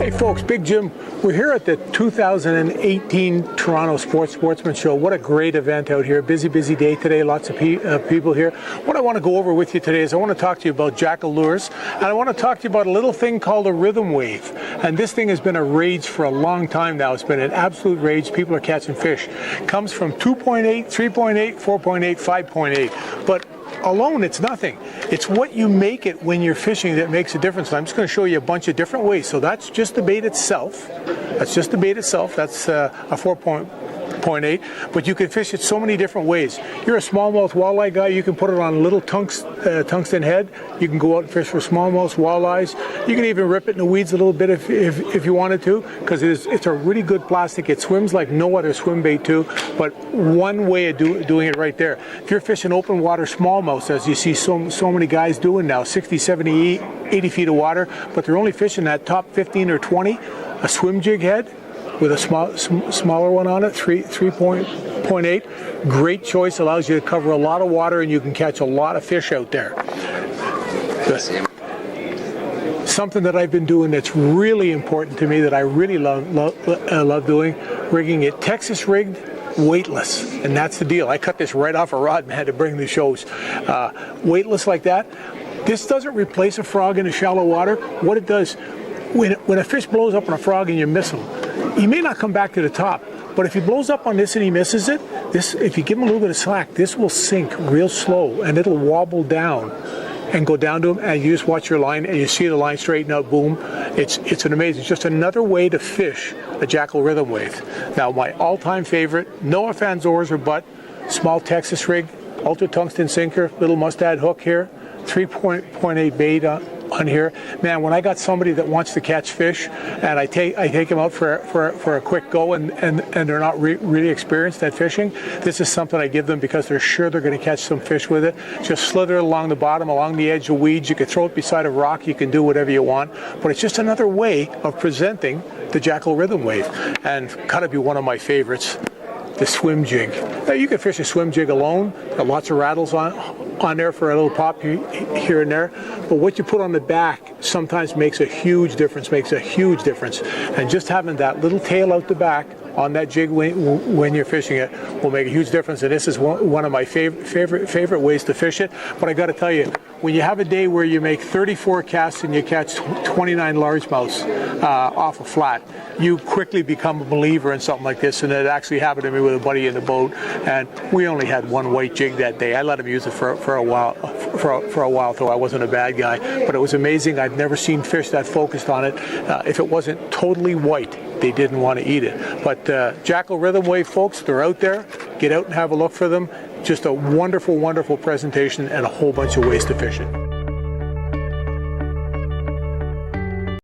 Hey folks, Big Jim. We're here at the 2018 Toronto Sportsman Show. What a great event out here. Busy day today. Lots of people here. What I want to go over with you today is I want to talk to you about Jackall lures, and I want to talk to you about a little thing called a rhythm wave. And this thing has been a rage for a long time now. It's been an absolute rage. People are catching fish. Comes from 2.8, 3.8, 4.8, 5.8. But alone, it's nothing. It's what you make it when you're fishing that makes a difference. And I'm just going to show you a bunch of different ways. So that's just the bait itself. That's a 4.8. But you can fish it so many different ways. You're a smallmouth walleye guy. You can put it on a little tungsten head. You can go out and fish for smallmouth walleyes. You can even rip it in the weeds a little bit if you wanted to, because it's a really good plastic. It swims like no other swim bait too. But one way of doing it right there. If you're fishing open water smallmouths, as you see so many guys doing now, 60, 70, 80 feet of water, but they're only fishing that top 15 or 20, a swim jig head with a smaller one on it, 3.8. Great choice, allows you to cover a lot of water and you can catch a lot of fish out there. Something that I've been doing that's really important to me, that I really love doing, rigging it Texas rigged, weightless, and that's the deal. I cut this right off a rod and had to bring the shows. Weightless like that. This doesn't replace a frog in a shallow water. What it does, when a fish blows up on a frog and you miss him, he may not come back to the top, but if he blows up on this and he misses it, if you give him a little bit of slack, this will sink real slow and it'll wobble down and go down to him, and you just watch your line and you see the line straighten out, boom. It's an amazing, it's just another way to fish a Jackall Rhythm Wave. Now my all-time favorite, no ifs, ands, ors, or but, small Texas rig, ultra tungsten sinker, little mustad hook here, 3.8 bait on here. Man, when I got somebody that wants to catch fish and I take them out for a quick go and they're not really experienced at fishing, this is something I give them because they're sure they're going to catch some fish with it. Just slither it along the bottom, along the edge of weeds. You can throw it beside a rock. You can do whatever you want. But it's just another way of presenting the Jackall Rhythm Wave, and gotta be one of my favorites, the swim jig. Now, you can fish a swim jig alone. Got lots of rattles on there for a little pop here and there. But what you put on the back sometimes makes a huge difference, And just having that little tail out the back on that jig when you're fishing it will make a huge difference. And this is one of my favorite ways to fish it. But I got to tell you, when you have a day where you make 34 casts and you catch 29 largemouths off a flat, you quickly become a believer in something like this. And it actually happened to me with a buddy in the boat, and we only had one white jig that day. I let him use it for a while, so I wasn't a bad guy. But it was amazing. I've never seen fish that focused on it. If it wasn't totally white, they didn't want to eat it. But Jackall Rhythm Wave, folks, they're out there. Get out and have a look for them. Just a wonderful presentation and a whole bunch of ways to fish it.